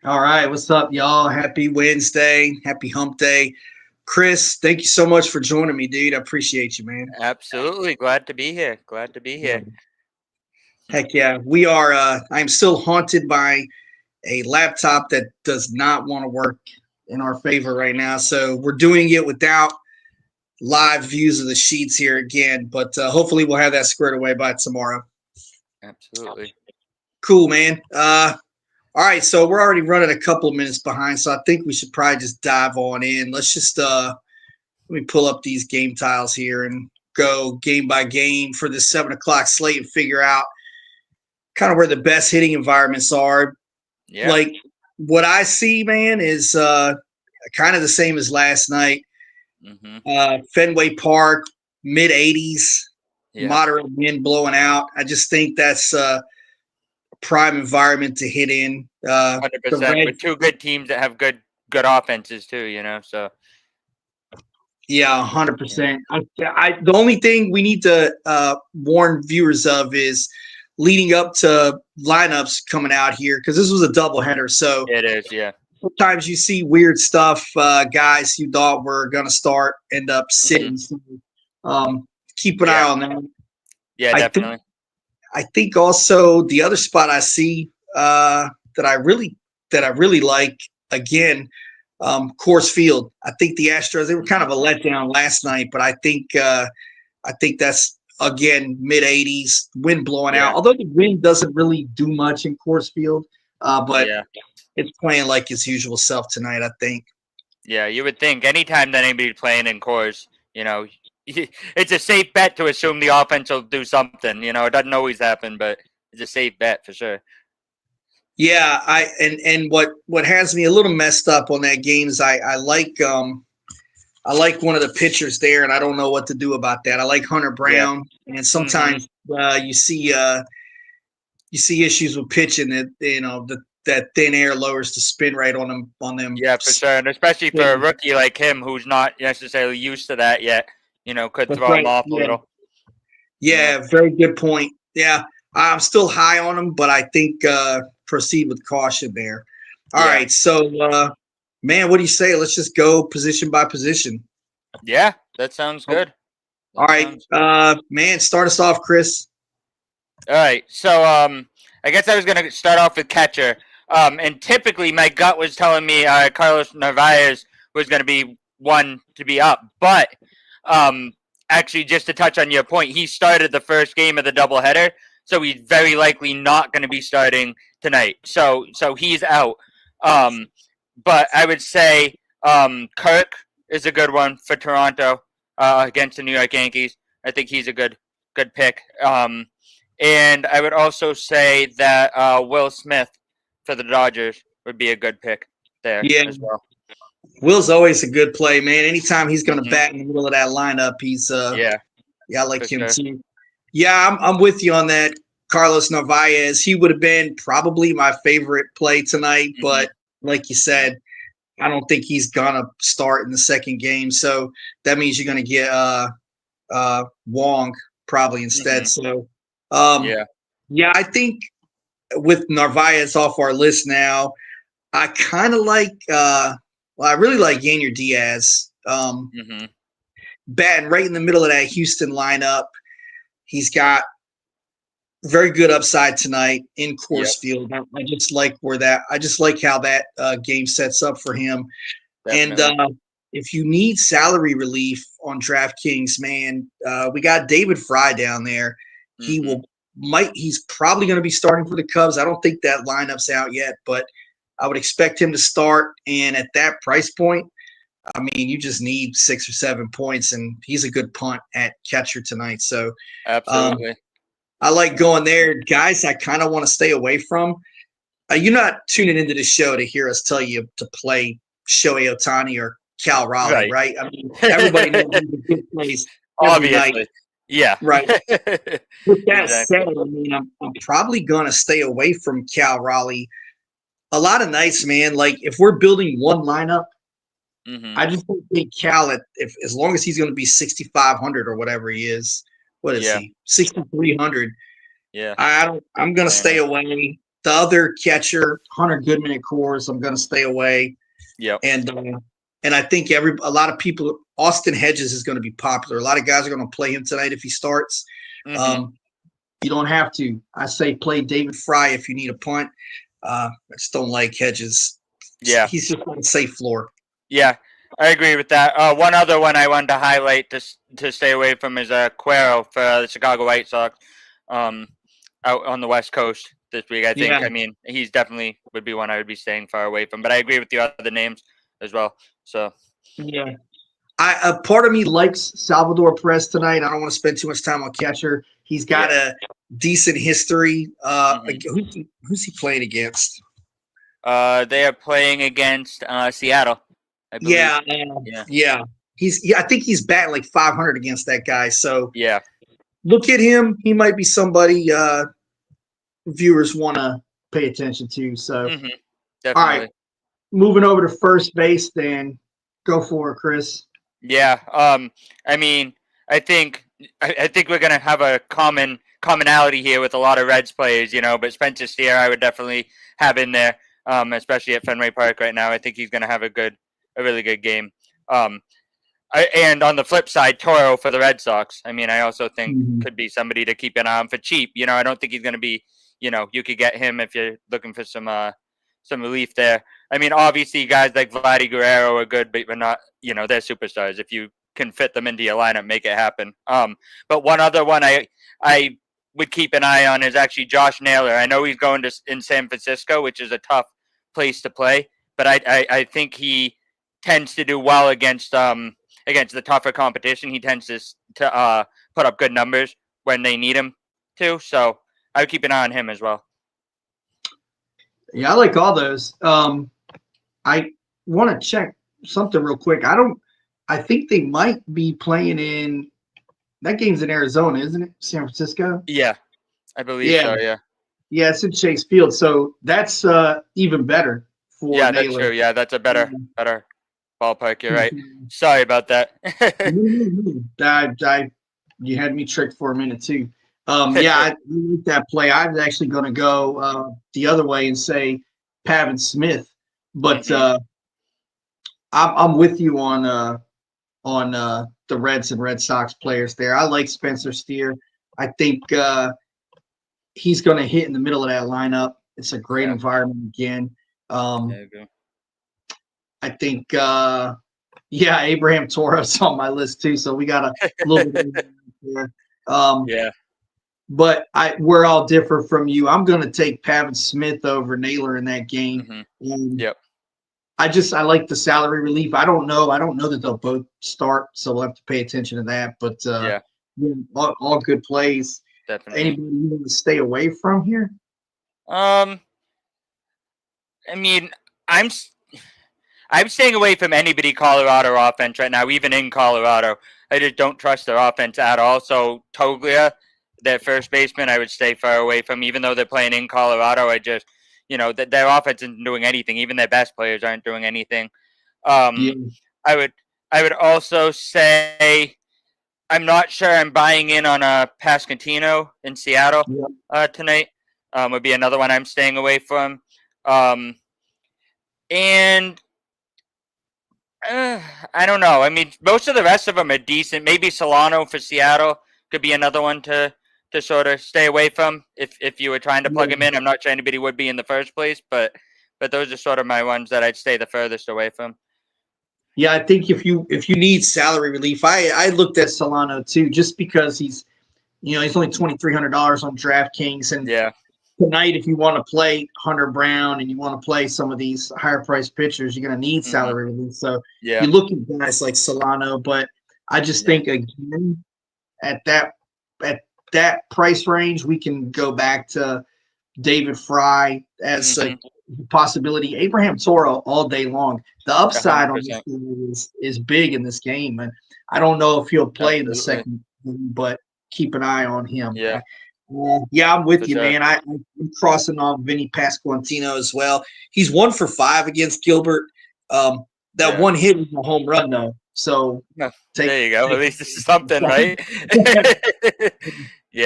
All right, what's up, y'all? Happy Wednesday. Happy hump day. Chris, thank you so much for joining me, dude. I appreciate you, man. Absolutely. Glad to be here. Glad to be Yeah. here. Heck yeah. We are I'm still haunted by a laptop that does not want to work in our favor right now. So we're doing it without live views of the sheets here again, but hopefully we'll have that squared away by tomorrow. Absolutely. Cool, man. All right, so we're already running a couple of minutes behind, so I think we should probably just dive on in. Let's just let me pull up these game tiles here and go game by game for this 7 o'clock slate and figure out kind of where the best hitting environments are. Yeah. Like what I see, man, is kind of the same as last night. Mm-hmm. Fenway Park, mid 80s, Yeah. moderate wind blowing out. I just think that's a prime environment to hit in. The 100%. red, With two good teams that have good offenses too, So yeah, yeah. 100%. The only thing we need to warn viewers of is leading up to lineups coming out here because this was a doubleheader. So It is, yeah. sometimes you see weird stuff. Guys you thought were going to start end up Mm-hmm. sitting. So, keep an eye Yeah. on that. Yeah, I think. definitely. I think also the other spot I see that I really like again. Coors Field. I think the Astros, they were kind Mm-hmm. of a letdown last night, but I think that's again mid 80s, wind blowing out. Yeah. Although the wind doesn't really do much in Coors Field, but Yeah. it's playing like its usual self tonight. I think. Yeah. You would think anytime that anybody's playing in cores, it's a safe bet to assume the offense will do something. It doesn't always happen, but it's a safe bet for sure. Yeah, and what has me a little messed up on that game is I like one of the pitchers there, and I don't know what to do about that. I like Hunter Yeah. Brown, and Mm-hmm. sometimes you see issues with pitching that that thin air lowers the spin rate on them. Yeah, for sure, and especially for a rookie like him who's not necessarily used to that yet, could That's throw him right. off a Yeah, little. Yeah, yeah, very good point. Yeah, I'm still high on him, but I think proceed with caution there. All yeah, right, so man, what do you say? Let's just go position by position. yeah. That sounds Oh, good. all That right, sounds good. man, start us off, Chris. All right, so I guess I was gonna start off with catcher. And typically my gut was telling me Carlos Narvaez was gonna be one to be up, but um, actually, just to touch on your point, he started the first game of the doubleheader, so he's very likely not going to be starting tonight. So he's out. Um, but I would say Kirk is a good one for Toronto against the New York Yankees. I think he's a good pick. And I would also say that Will Smith for the Dodgers would be a good pick there Yeah, as well. Will's always a good play, man. Anytime he's going to Hmm. bat in the middle of that lineup, he's Yeah, yeah, I like for him sure. too. Yeah, I'm with you on that. Carlos Narvaez, he would have been probably my favorite play tonight, Hmm. but like you Yeah, said, I don't think he's gonna start in the second game. So that means you're gonna get Wong probably instead. hmm, So um, yeah, yeah, I think with Narvaez off our list now, I kind of like well, I really like Yanier Diaz. hmm, Batting right in the middle of that Houston lineup. He's got very good upside tonight in yep, Coors Field. I just like I just like how that game sets up for him. And definitely. if you need salary relief on DraftKings, man, we got David Fry down there. He Hmm. will he's probably going to be starting for the Cubs. I don't think that lineup's out yet, but I would expect him to start. And at that price point, I mean, you just need 6 or 7 points, and he's a good punt at catcher tonight. So um, Absolutely. I like going there. Guys, I kind of want to stay away from. You're not tuning into the show to hear us tell you to play Shohei Ohtani or Cal Raleigh, Right. right? I mean, everybody knows he's a good plays every night, Obviously. Yeah. right? With that said, Exactly. I mean, I'm probably going to stay away from Cal Raleigh. A lot of nights, man, like if we're building one lineup, Hmm. I just don't think Cal, if as long as he's going to be 6,500 or whatever he is, what is Yeah. he? 6,300. Yeah. I don't. I'm going to Fair stay enough. away. the other catcher, Hunter Goodman at Coors, I'm going to stay away. Yep. And I think a lot of people, Austin Hedges is going to be popular. A lot of guys are going to play him tonight if he starts. Mm-hmm. You don't have to. I say play David Fry if you need a punt. I just don't like Hedges. Yeah. He's just on a safe floor. Yeah, I agree with that. One other one I wanted to highlight to stay away from is Cuero for the Chicago White Sox out on the West Coast this week. I think, Yeah. I mean, he's definitely would be one I would be staying far away from. But I agree with the other names as well. So yeah, a part of me likes Salvador Perez tonight. I don't want to spend too much time on catcher. He's got a decent history. Who's he playing against? They are playing against Seattle, I believe. Yeah. I think he's batting like 500 against that guy. So yeah, look at him. He might be somebody viewers want to pay attention to. So definitely. All right, moving over to first base, then go for it, Chris. Yeah. I mean, I think we're gonna have a commonality here with a lot of Reds players, but Spencer Steer I would definitely have in there, especially at Fenway Park right now. I think he's gonna have a really good game. And on the flip side, Toro for the Red Sox. I mean, I also think could be somebody to keep an eye on for cheap. I don't think he's gonna be. You could get him if you're looking for some relief there. I mean, obviously, guys like Vladdy Guerrero are good, but they're not, they're superstars. If you can fit them into your lineup, make it happen. But one other one I would keep an eye on is actually Josh Naylor. I know he's going in San Francisco, which is a tough place to play, but I think he tends to do well against the tougher competition. He tends to put up good numbers when they need him to. So I would keep an eye on him as well. Yeah, I like all those. I want to check something real quick. I think they might be playing in that game's in Arizona, isn't it? San Francisco? Yeah, I believe so, yeah. Yeah, it's in Chase Field, so that's even better for Naylor. That's true. Yeah, that's a better ballpark. You're right. Sorry about that. You had me tricked for a minute too. I like that play. I was actually going to go the other way and say Pavin Smith, but I'm with you on the Reds and Red Sox players there. I like Spencer Steer. I think he's going to hit in the middle of that lineup. It's a great environment again. I think Abraham Toro's on my list too, so we got a little bit there. But we're all different from you. I'm going to take Pavin Smith over Naylor in that game. I like the salary relief. I don't know that they'll both start, so we'll have to pay attention to that. But all good plays. Definitely. Anybody you want to stay away from here? I mean, I'm staying away from anybody Colorado offense right now, even in Colorado. I just don't trust their offense at all. So Toglia, their first baseman, I would stay far away from. Even though they're playing in Colorado, I just, their offense isn't doing anything. Even their best players aren't doing anything. I would also say I'm not sure I'm buying in on a Pasquantino in Seattle tonight. Would be another one I'm staying away from. And I don't know. I mean, most of the rest of them are decent. Maybe Solano for Seattle could be another one to sort of stay away from if you were trying to plug him in. I'm not sure anybody would be in the first place, but those are sort of my ones that I'd stay the furthest away from. Yeah, I think if you need salary relief, I looked at Solano too, just because he's only $2,300 on DraftKings, and tonight if you want to play Hunter Brown and you want to play some of these higher priced pitchers, you're going to need salary relief. So you look at guys like Solano, but I just think again at that price range, we can go back to David Fry as a possibility. Abraham Toro all day long. The upside 100%. On this game is big in this game, and I don't know if he'll play in the second game, but keep an eye on him. I'm with you, man. I'm crossing off Vinny Pasquantino as well. He's 1 for 5 against Gilbert. That one hit was a home run, though. So there you go. At least this is something, right?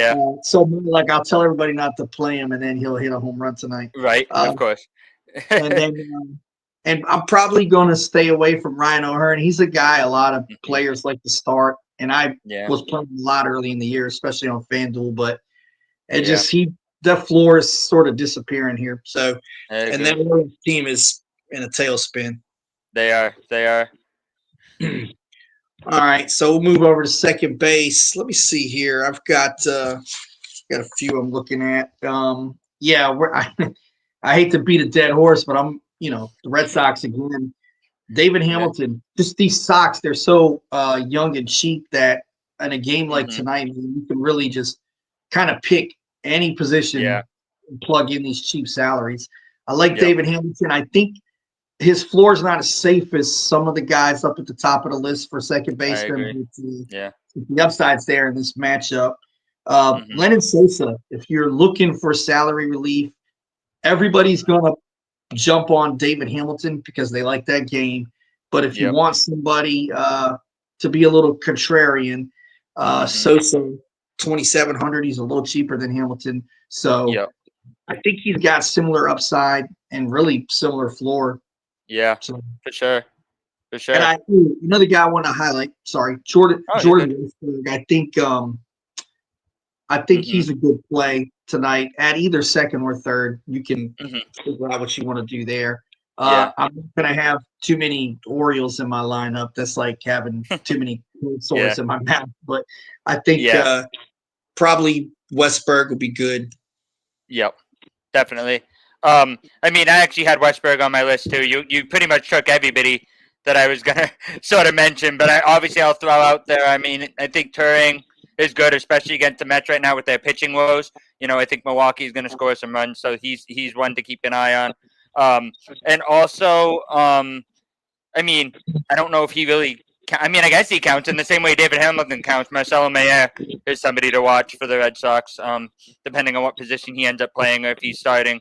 Yeah. So like I'll tell everybody not to play him, and then he'll hit a home run tonight. Right. Of course. And then and I'm probably going to stay away from Ryan O'Hearn. He's a guy a lot of players like to start, and I was playing a lot early in the year, especially on FanDuel, but it just the floor is sort of disappearing here. So, and then the team is in a tailspin. They are. All right, so we'll move over to second base. Let me see here. I've got a few I'm looking at. I hate to beat a dead horse, but I'm the Red Sox again. David Hamilton, just these Sox, they're so young and cheap that in a game like tonight, you can really just kind of pick any position and plug in these cheap salaries. I like David Hamilton. I think his floor is not as safe as some of the guys up at the top of the list for second baseman. The upside's there in this matchup. Lennon Sosa, if you're looking for salary relief, everybody's going to jump on David Hamilton because they like that game. But if you want somebody to be a little contrarian, Sosa, 2,700, he's a little cheaper than Hamilton. So I think he's got similar upside and really similar floor. Yeah, so, for sure. And another guy I want to highlight. Sorry, Jordan. I think he's a good play tonight at either second or third. You can figure out what you want to do there. I'm not going to have too many Orioles in my lineup. That's like having too many swords in my mouth. But I think probably Westberg will be good. Yep, definitely. I actually had Westberg on my list too. You pretty much took everybody that I was gonna sort of mention, but I'll throw out there. I think Turing is good, especially against the Mets right now with their pitching woes. I think Milwaukee's gonna score some runs, so he's one to keep an eye on. And also, I don't know if he really. I guess he counts in the same way David Hamilton counts. Marcelo Mayer is somebody to watch for the Red Sox, depending on what position he ends up playing or if he's starting,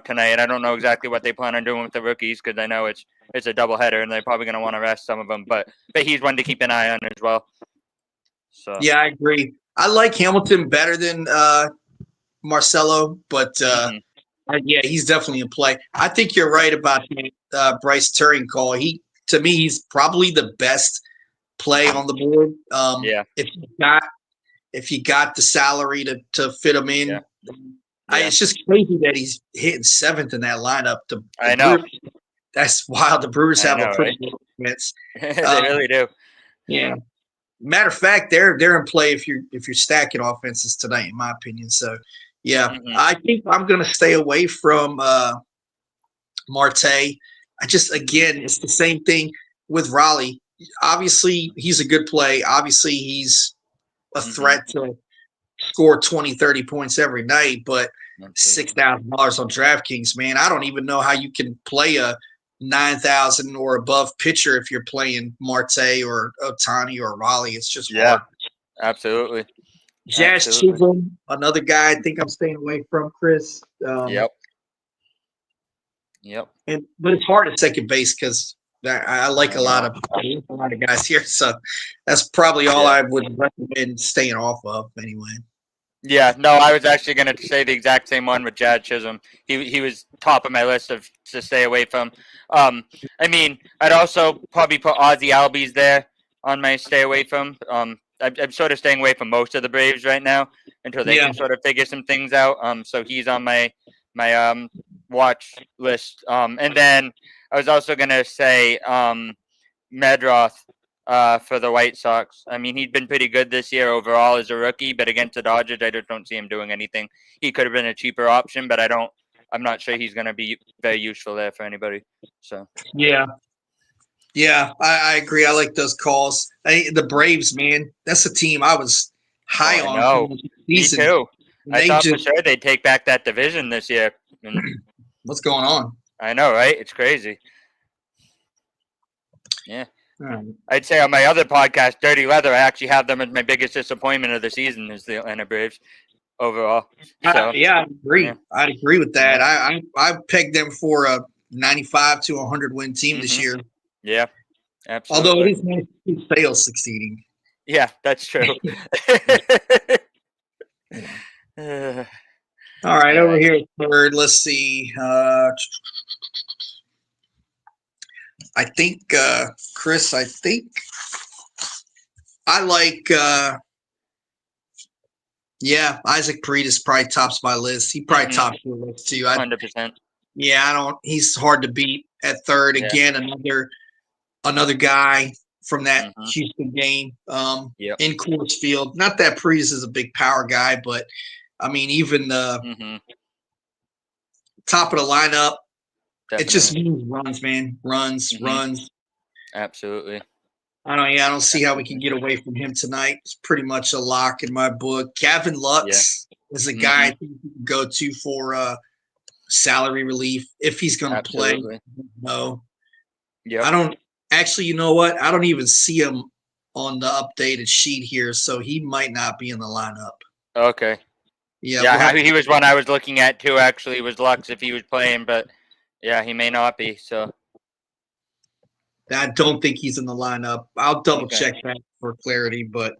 tonight. I don't know exactly what they plan on doing with the rookies because I know it's a doubleheader and they're probably going to want to rest some of them. But he's one to keep an eye on as well. So yeah, I agree. I like Hamilton better than Marcelo, but he's definitely in play. I think you're right about the Bryce Turing call. To me, he's probably the best play on the board. If you got the salary to fit him in, it's just crazy that he's hitting seventh in that lineup. I know. Brewers, that's wild. The Brewers have a pretty good offense. They really do. Yeah. Matter of fact, they're in play if you're stacking offenses tonight, in my opinion. So, I think I'm going to stay away from Marte. It's the same thing with Raleigh. Obviously, he's a good play. Obviously, he's a threat to score 20, 30 points every night, but $6,000 on DraftKings, man, I don't even know how you can play a 9,000 or above pitcher if you're playing Marte or Ohtani or Raleigh. It's just hard. Absolutely. Jazz Chisholm, another guy I think I'm staying away from, Chris. Yep. But it's hard at second base because I like a lot of guys here, so that's probably all I would recommend staying off of anyway. Yeah, no, I was actually going to say the exact same one with Jazz Chisholm. He was top of my list to stay away from. I'd also probably put Ozzie Albies there on my stay away from. I'm sort of staying away from most of the Braves right now until they can sort of figure some things out. So he's on my watch list. And then I was also going to say Medroth for the White Sox. He'd been pretty good this year overall as a rookie, but against the Dodgers, I just don't see him doing anything. He could have been a cheaper option, but I'm not sure he's going to be very useful there for anybody. So yeah, I agree. I like those calls. The Braves, man, that's a team I was high on. No, me too. I thought for sure they'd take back that division this year. What's going on? I know, right? It's crazy. Yeah. Right. I'd say on my other podcast, Dirty Leather, I actually have them as my biggest disappointment of the season is the Atlanta Braves overall. So, I agree. Yeah. I'd agree with that. I pegged them for a 95 to 100 win team this year. Yeah, absolutely. Although it is nice to see Sales succeeding. Yeah, that's true. All right, All over right. here third. Let's see. I think Chris. I think I like. Yeah, Isaac Paredes probably tops my list. He probably tops your list too. 100%. Yeah, I don't. He's hard to beat at third. Yeah. Again, another guy from that Mm-hmm. Houston game. Yep. In Coors Field. Not that Paredes is a big power guy, but I mean, even the Mm-hmm. top of the lineup, it just Definitely. means runs, man. Runs, Mm-hmm. runs. Absolutely. I don't see how we can get away from him tonight. It's pretty much a lock in my book. Gavin Lux is a guy I think you can go to for salary relief if he's going to play. Absolutely. No, Yep. I don't actually. You know what? I don't even see him on the updated sheet here, so he might not be in the lineup. Okay. Yeah, Yeah, he was one I was looking at too. Actually, was Lux if he was playing, but yeah, he may not be. So I don't think he's in the lineup. I'll double Okay. check that for clarity, but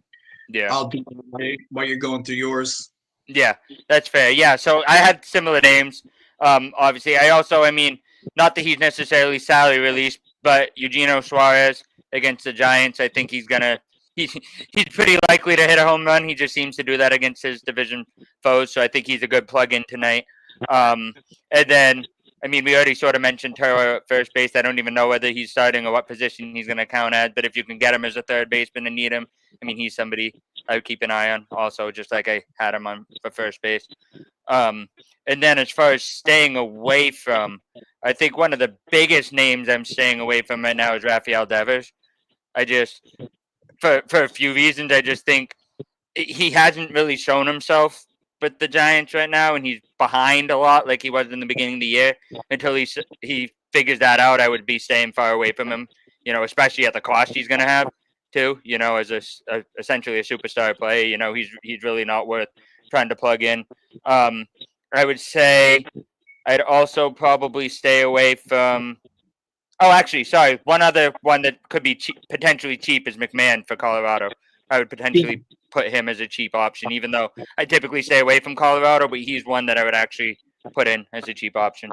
yeah, I'll do it while you're going through yours. yeah, that's fair. Yeah, so I had similar names. Obviously, I mean, not that he's necessarily salary released, but Eugenio Suarez against the Giants, I think he's pretty likely to hit a home run. He just seems to do that against his division foes, so I think he's a good plug-in tonight. And then, I mean, we already sort of mentioned Toro at first base. I don't even know whether he's starting or what position he's going to count as, but if you can get him as a third baseman and need him, I mean, he's somebody I would keep an eye on also, just like I had him on for first base. And then as far as staying away from, I think one of the biggest names I'm staying away from right now is Rafael Devers. I just, for a few reasons, I just think he hasn't really shown himself with the Giants right now, and he's behind a lot like he was in the beginning of the year. Until he figures that out, I would be staying far away from him, especially at the cost he's going to have too, as essentially a superstar player. He's really not worth trying to plug in. I would say I'd also probably stay away from. Oh, actually, sorry. One other one that could be potentially cheap is McMahon for Colorado. I would potentially put him as a cheap option, even though I typically stay away from Colorado, but he's one that I would actually put in as a cheap option.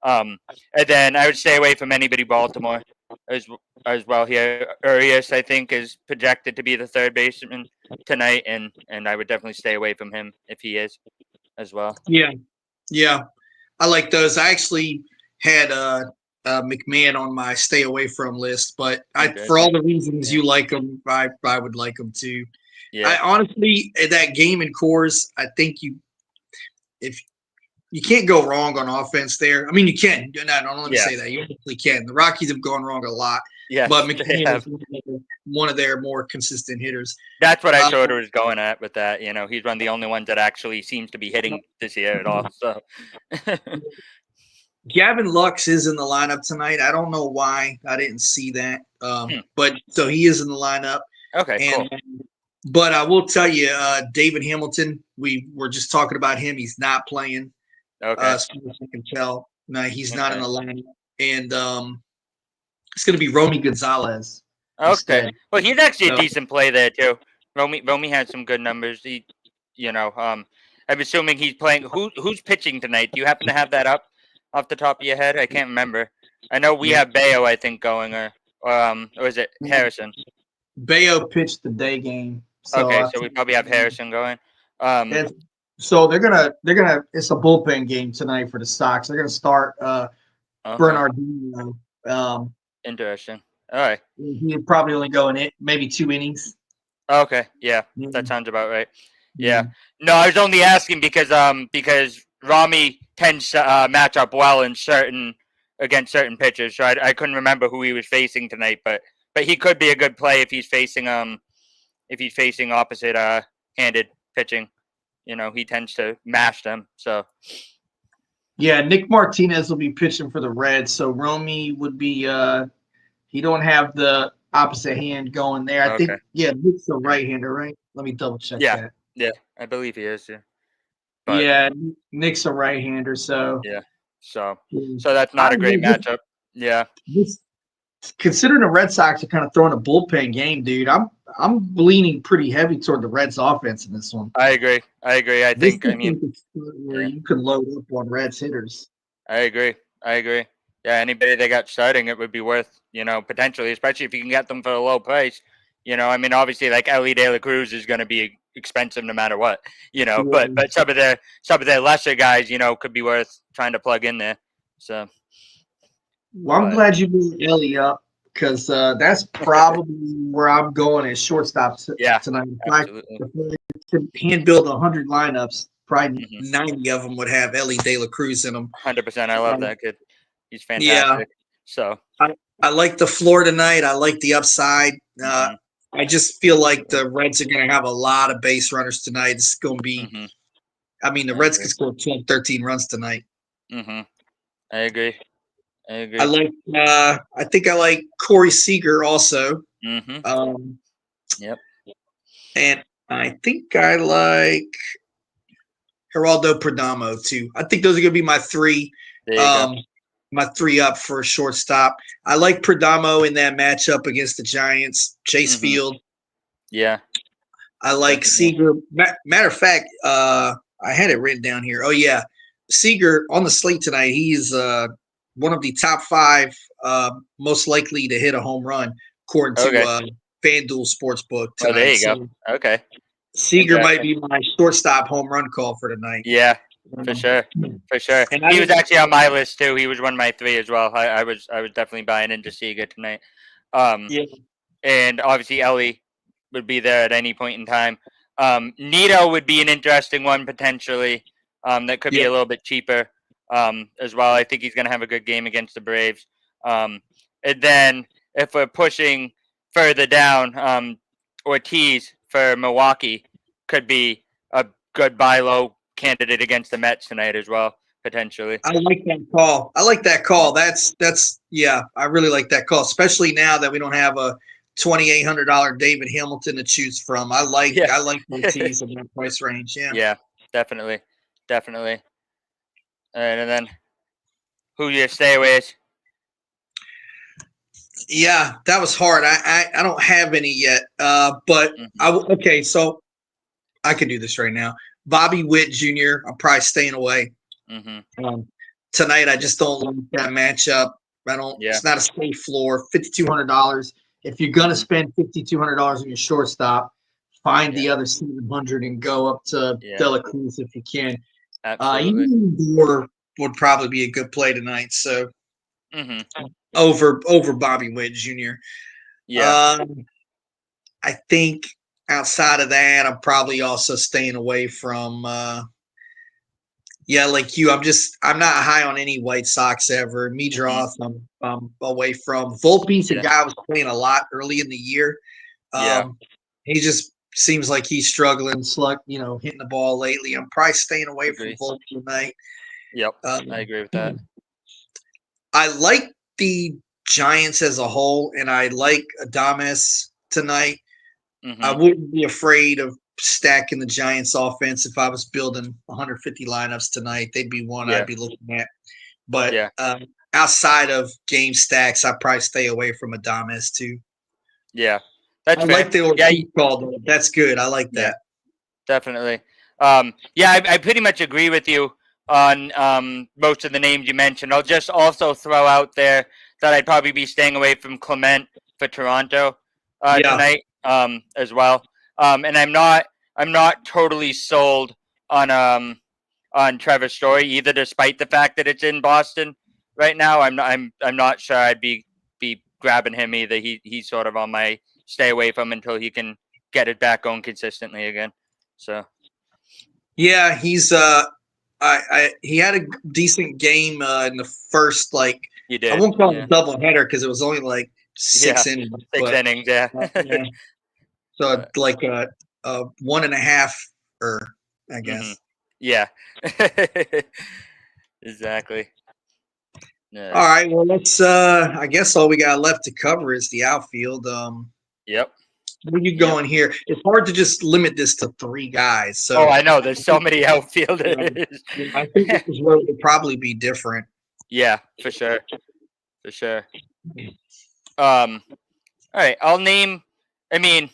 And then I would stay away from anybody Baltimore as well here. Urias, I think, is projected to be the third baseman tonight, and I would definitely stay away from him if he is as well. Yeah. I like those. I actually had McMahon on my stay away from list, but for all the reasons you like him, I would like him too. Yeah. I honestly, that game in Coors, I think if you can't go wrong on offense there. I mean, you can. No, don't let me say that. You actually can. The Rockies have gone wrong a lot. Yeah, but McMahon is one of their more consistent hitters. That's what I sort of was going at with that. He's one of the only ones that actually seems to be hitting this year at all. So, Gavin Lux is in the lineup tonight. I don't know why I didn't see that, but so he is in the lineup. Okay, cool. But I will tell you, David Hamilton. We were just talking about him. He's not playing. Okay, as far as I can tell. No, he's not in the lineup, and it's going to be Romy Gonzalez. Okay, instead. Well, he's actually a decent play there too. Romy had some good numbers. I'm assuming he's playing. Who's pitching tonight? Do you happen to have that up off the top of your head? I can't remember. I know we have Bayo, I think, going, or is it Harrison? Bayo pitched the day game. So okay, so we probably have Harrison going. So they're gonna. It's a bullpen game tonight for the Sox. They're gonna start Bernardino. Interesting. All right. He'd probably only go in maybe 2 innings. Okay. Yeah, that sounds about right. Yeah. No, I was only asking because Rami tends to match up well against certain pitchers. So I couldn't remember who he was facing tonight, but he could be a good play if he's facing opposite handed pitching. He tends to mash them. So yeah, Nick Martinez will be pitching for the Reds. So Romy would be he don't have the opposite hand going there. I think Nick's a right-hander, right? Let me double check that. Yeah, I believe he is. Yeah. But, Nick's a right-hander, so so that's not a great matchup. Yeah. considering the Red Sox are kind of throwing a bullpen game, dude, I'm leaning pretty heavy toward the Reds offense in this one. I agree. I This think. is I mean, where yeah, you can load up on Reds hitters. I agree. Yeah, anybody they got starting, it would be worth, potentially, especially if you can get them for a low price. I mean, obviously, like Ellie De La Cruz is going to be expensive no matter what. Yeah. But some of their lesser guys, could be worth trying to plug in there. So, Well, I'm but glad you moved Ellie up because that's probably where I'm going as shortstop yeah, tonight. absolutely. If I could hand build 100 lineups, probably Mm-hmm. 90 of them would have Ellie De La Cruz in them. 100%. I love that kid. He's Yeah, fantastic. So, I like the floor tonight. I like the upside. mm-hmm, I just feel like the Reds are going to have a lot of base runners tonight. It's going to be, mm-hmm, I mean, the I Reds agree. could score 12, 13 runs tonight. Mm-hmm, I agree. I think I like Corey Seager also. Mm-hmm. Um, Yep. and I think I like Geraldo Perdomo too. I think those are going to be my three. There you go. My three up for a shortstop. I like Perdomo in that matchup against the Giants. Chase Mm-hmm. Field. Yeah. I like Definitely. Seager. Matter of fact, I had it written down here. Oh yeah, Seager on the slate tonight. He's one of the top 5 most likely to hit a home run according to Okay. FanDuel Sportsbook Oh, there tonight. you go. So Okay. Seager might Interesting. be my shortstop home run call for tonight. Yeah, for sure. For sure. And He was actually on my list too. He was one of my 3 as well. I was definitely buying into Seager tonight. Yeah, And obviously Ellie would be there at any point in time. Nito would be an interesting one potentially. That could be yeah. a little bit cheaper. As well. I think he's gonna have a good game against the Braves. And then if we're pushing further down, Ortiz for Milwaukee could be a good buy low candidate against the Mets tonight as well, potentially. I like that call. I like that call. That's yeah. I really like that call, especially now that we don't have a $2,800 David Hamilton to choose from. I like Yeah. Ortiz in that price range. Yeah. Yeah, definitely. All right, and then who you stay with? Yeah, that was hard. I don't have any yet. But okay. So I can do this right now. Bobby Witt Jr. I'm probably staying away. Mm-hmm. Tonight, I just don't like that matchup. I don't. Yeah. It's not a safe floor. $5,200. If you're gonna spend $5,200 on your shortstop, find the other 700 and go up to De La Cruz if you can. Absolutely. Moore would probably be a good play tonight. So over Bobby Witt Jr. Yeah. I think outside of that, I'm probably also staying away from. Like you, I'm not high on any White Sox ever. Meadroth, I'm away from. Volpe's a guy I was playing a lot early in the year. He just seems like he's struggling, hitting the ball lately. I'm probably staying away from Volpe tonight. Yep, I agree with that. I like the Giants as a whole, and I like Adames tonight. I wouldn't be afraid of stacking the Giants offense if I was building 150 lineups tonight. They'd be one I'd be looking at. But outside of game stacks, I'd probably stay away from Adames too. Yeah, that's I fair. like the Ortiz call though. That's good. I like that. Definitely. I pretty much agree with you on most of the names you mentioned. I'll just also throw out there that I'd probably be staying away from Clement for Toronto tonight as well. And I'm not totally sold on Trevor Story either, despite the fact that it's in Boston right now. I'm not sure I'd be grabbing him either. He's sort of on my stay away from until he can get it back going consistently again. So yeah, he's he had a decent game in the first he did. I won't call it a double header because it was only like 6 innings. 6 innings, yeah. So like a 1.5 I guess. Yeah. Exactly. Yeah. All right. Well, let's. I guess all we got left to cover is the outfield. Yep. Where you going here? It's hard to just limit this to 3 guys. So I know there's so many outfielders. I think this is where it would probably be different. Yeah, for sure. For sure. All right, I'll name. I mean,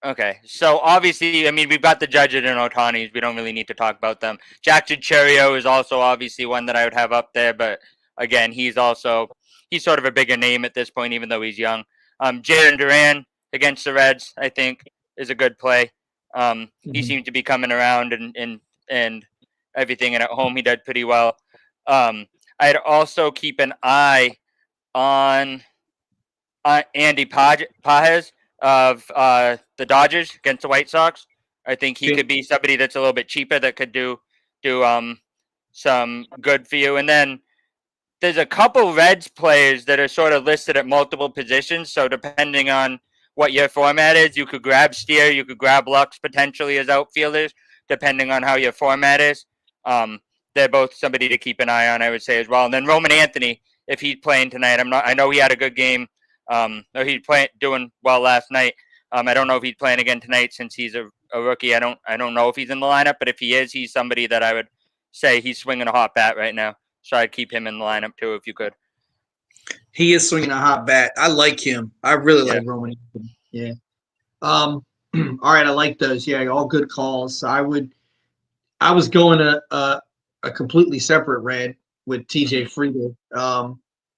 okay, so obviously, I mean, we've got the Judges and Otanis. We don't really need to talk about them. Jackson Cherio is also obviously one that I would have up there, but again, he's sort of a bigger name at this point, even though he's young. Jaron Duran against the Reds, I think, is a good play. He Mhm. seems to be coming around and everything, and at home he did pretty well. I'd also keep an eye on Andy Pages of the Dodgers against the White Sox. I think he Okay. could be somebody that's a little bit cheaper that could do some good for you. And then there's a couple Reds players that are sort of listed at multiple positions. So depending on what your format is, you could grab Steer, you could grab Lux potentially as outfielders, depending on how your format is. Um, they're both somebody to keep an eye on, I would say as well. And then Roman Anthony, if he's playing tonight, I know he had a good game. Or he's doing well last night. I don't know if he's playing again tonight since he's a rookie. I don't know if he's in the lineup, but if he is, he's somebody that I would say he's swinging a hot bat right now. So I'd keep him in the lineup too if you could. He is swinging a hot bat. I like him. I really Yeah. like Roman Anthony. Yeah. All right, I like those. Yeah, all good calls. I was going a completely separate red with TJ Friedel. I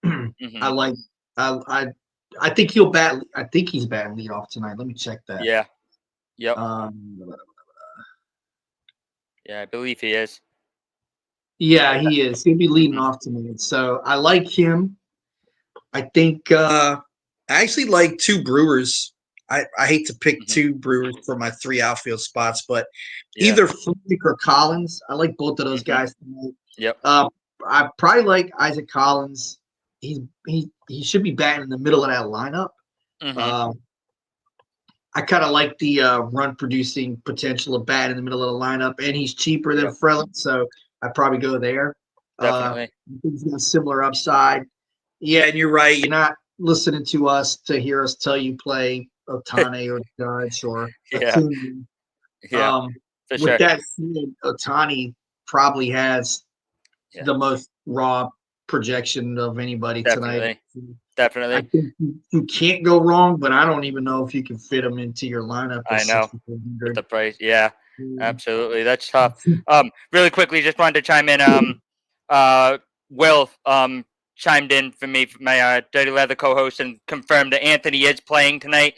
Mm-hmm. like I I think he'll bat. I think he's batting leadoff tonight. Let me check that. Yeah. Yep. Um, Yeah, I believe he is. yeah, he is. He'll be leading Mm-hmm. off tonight. So I like him. I think I actually like two Brewers. I hate to pick Mm-hmm. two Brewers for my three outfield spots, but Yeah. either Flick or Collins. I like both of those Mm-hmm. guys tonight. Yep. I probably like Isaac Collins. He should be batting in the middle of that lineup. Mm-hmm. I kind of like the run producing potential of bat in the middle of the lineup, and he's cheaper than Yep. Frelick, so I'd probably go there. Definitely. I think he's got a similar upside. Yeah, and you're right. You're not listening to us to hear us tell you play Otani or Judge or Yeah. Acuna. Yeah. For With sure. that said, Otani probably has Yeah. the most raw projection of anybody tonight. Definitely. I think you can't go wrong, but I don't even know if you can fit them into your lineup at I know. 6,400. With the price. Yeah. Mm. Absolutely. That's tough. Really quickly, just wanted to chime in. Will chimed in for me, for my Dirty Leather co-host, and confirmed that Anthony is playing tonight.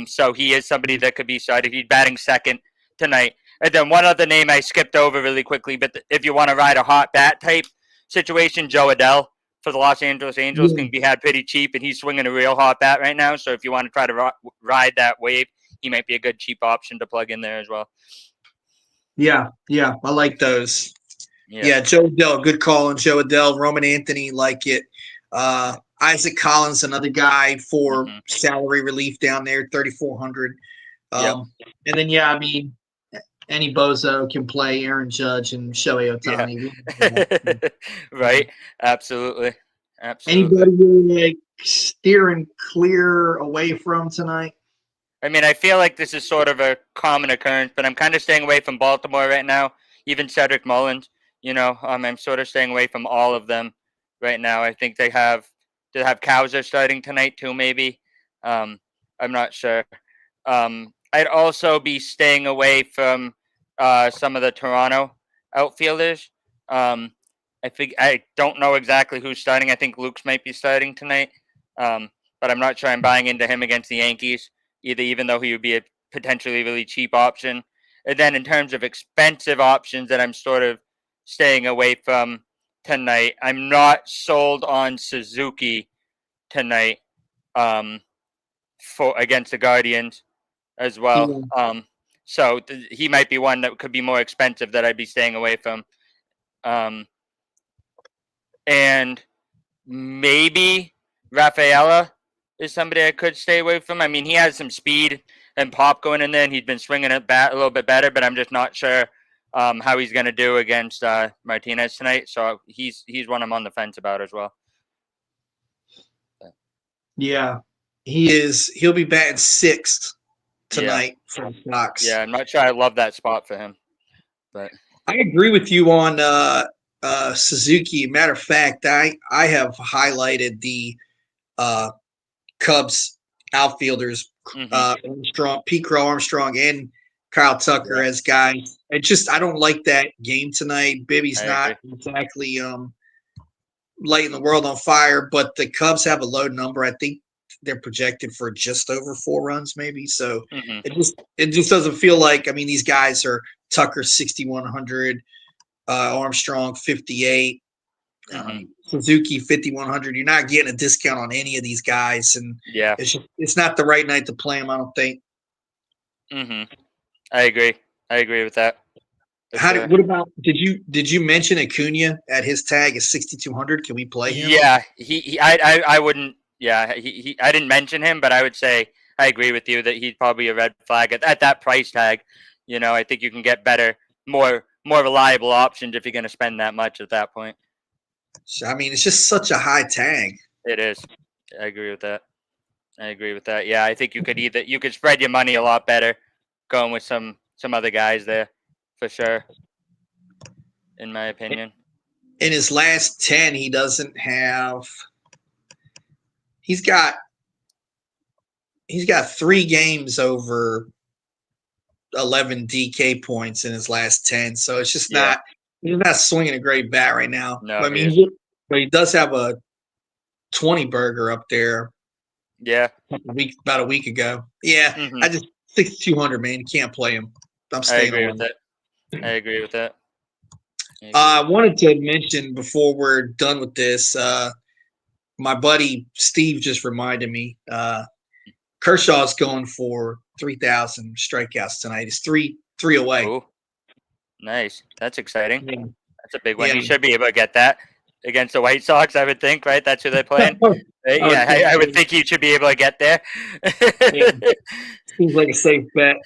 So he is somebody that could be started. He's batting second tonight. And then one other name I skipped over really quickly, but if you want to ride a hot bat type situation, Joe Adell for the Los Angeles Angels Yeah. can be had pretty cheap, and he's swinging a real hot bat right now. So if you want to try to ride that wave, he might be a good cheap option to plug in there as well. Yeah, I like those. Yeah. Yeah, Joe Adell, good call on Joe Adell. Roman Anthony, like it. Isaac Collins, another guy for salary relief down there, 3,400. Yep. And then I mean, any bozo can play Aaron Judge and Shohei Otani. Yeah. Right. Absolutely. Anybody you're like steering clear away from tonight? I mean, I feel like this is sort of a common occurrence, but I'm kind of staying away from Baltimore right now. Even Cedric Mullins, I'm sort of staying away from all of them right now. I think they have Cowser starting tonight too, maybe. I'm not sure. I'd also be staying away from some of the Toronto outfielders. I don't know exactly who's starting. I think Luke's might be starting tonight, but I'm not sure I'm buying into him against the Yankees either, even though he would be a potentially really cheap option. And then in terms of expensive options that I'm sort of staying away from tonight, I'm not sold on Suzuki tonight for against the Guardians as well. Yeah. So he might be one that could be more expensive that I'd be staying away from. And maybe Rafaela is somebody I could stay away from. I mean, he has some speed and pop going in there, and he's been swinging it a little bit better, but I'm just not sure how he's going to do against Martinez tonight. So he's one I'm on the fence about as well. Yeah, he is. He'll be batting sixth tonight for the Sox. Yeah, I'm not sure I love that spot for him, but I agree with you on Suzuki. Matter of fact, I have highlighted the Cubs outfielders, Pete Crow Armstrong and Kyle Tucker as guys. I don't like that game tonight. Bibby's not exactly lighting the world on fire, but the Cubs have a low number. I think they're projected for just over 4 runs, maybe. So it just doesn't feel like. I mean, these guys are Tucker 6,100, Armstrong 58, Suzuki 5,100. You're not getting a discount on any of these guys, and it's not the right night to play them. I don't think. I agree with that. What about did you mention Acuna at his tag is 6,200? Can we play him? Yeah, I wouldn't. Yeah, I didn't mention him, but I would say I agree with you that he's probably a red flag at that price tag. You know, I think you can get better, more reliable options if you're going to spend that much at that point. I mean, it's just such a high tag. It is. I agree with that. Yeah, I think you could spread your money a lot better going with some other guys there for sure, in my opinion. In his last 10, he doesn't have. He's got 3 games over 11 DK points in his last 10. So it's just not. He's not swinging a great bat right now. No, I mean, but he does have a 20 burger up there. Yeah, about a week ago. Yeah, I just 6,200, man. You can't play him. I'm staying on that. I agree with that. I wanted to mention before we're done with this, my buddy Steve just reminded me. Kershaw's going for 3,000 strikeouts tonight. It's three away. Ooh. Nice. That's exciting. Yeah. That's a big one. You should be able to get that against the White Sox, I would think, right? That's who they're playing. I would think you should be able to get there. Seems like a safe bet.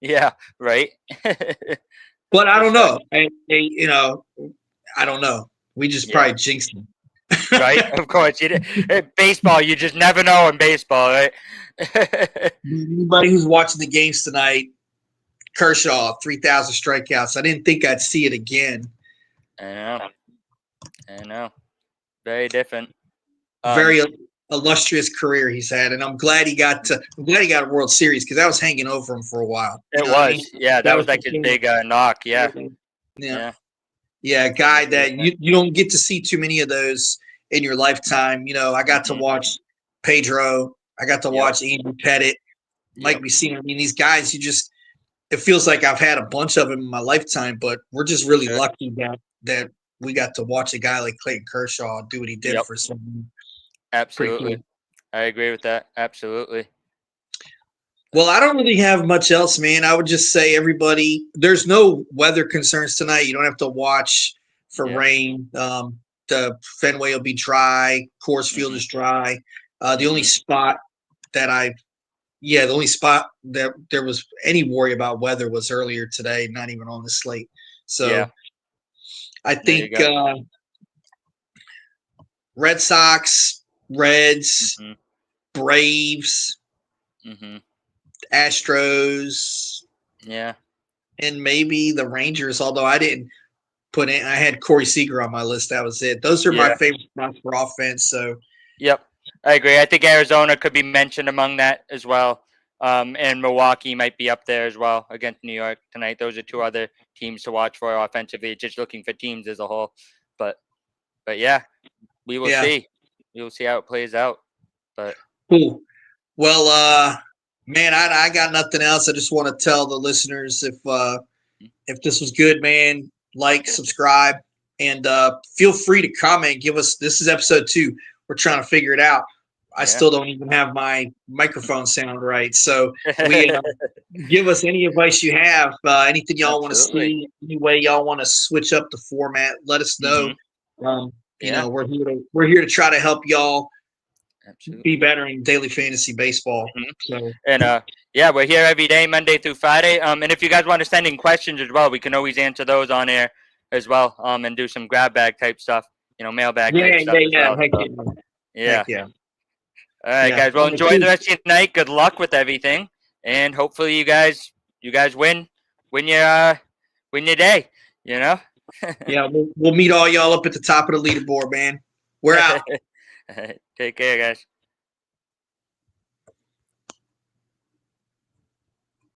Yeah, right. But I don't know. I don't know. We just probably jinxed him. Right? Of course. Baseball, you just never know in baseball, right? Anybody who's watching the games tonight, Kershaw, 3,000 strikeouts. I didn't think I'd see it again. I know. Very different. Very illustrious career he's had, and I'm glad he got a World Series because that was hanging over him for a while. It was. Yeah, that was like his big knock. Yeah. Yeah, a guy that you don't get to see too many of those in your lifetime. You know, I got to watch Pedro. I got to watch Andrew Pettit, Mike Mussina. I mean, these guys, it feels like I've had a bunch of them in my lifetime, but we're just really lucky that we got to watch a guy like Clayton Kershaw do what he did for someone. Absolutely. I agree with that. Absolutely. Well, I don't really have much else, man. I would just say everybody, there's no weather concerns tonight. You don't have to watch for rain. The Fenway will be dry. Coors Field is dry. The only spot that there was any worry about weather was earlier today, not even on the slate. So I think Red Sox, Reds, Braves, Astros, and maybe the Rangers. Although I didn't put in, I had Corey Seager on my list. That was it. Those are my favorite spots for offense. So, I agree. I think Arizona could be mentioned among that as well, and Milwaukee might be up there as well against New York tonight. Those are 2 other teams to watch for offensively. Just looking for teams as a whole, but yeah, we will see. We will see how it plays out. But cool. Well, man, I got nothing else. I just want to tell the listeners if this was good, man, like, subscribe, and feel free to comment. Give us. This is episode 2. We're trying to figure it out. I still don't even have my microphone sound right. So give us any advice you have. Anything y'all want to see. Any way y'all want to switch up the format. Let us know. You know, we're here to try to help y'all be better in daily fantasy baseball. So. And we're here every day, Monday through Friday. And if you guys want to send in questions as well, we can always answer those on air as well. And do some grab bag type stuff, mailbag type stuff. Heck yeah. All right, guys. Well, enjoy the rest of your night. Good luck with everything, and hopefully you guys win your day. Yeah, we'll meet all y'all up at the top of the leaderboard, man. We're out. Take care, guys.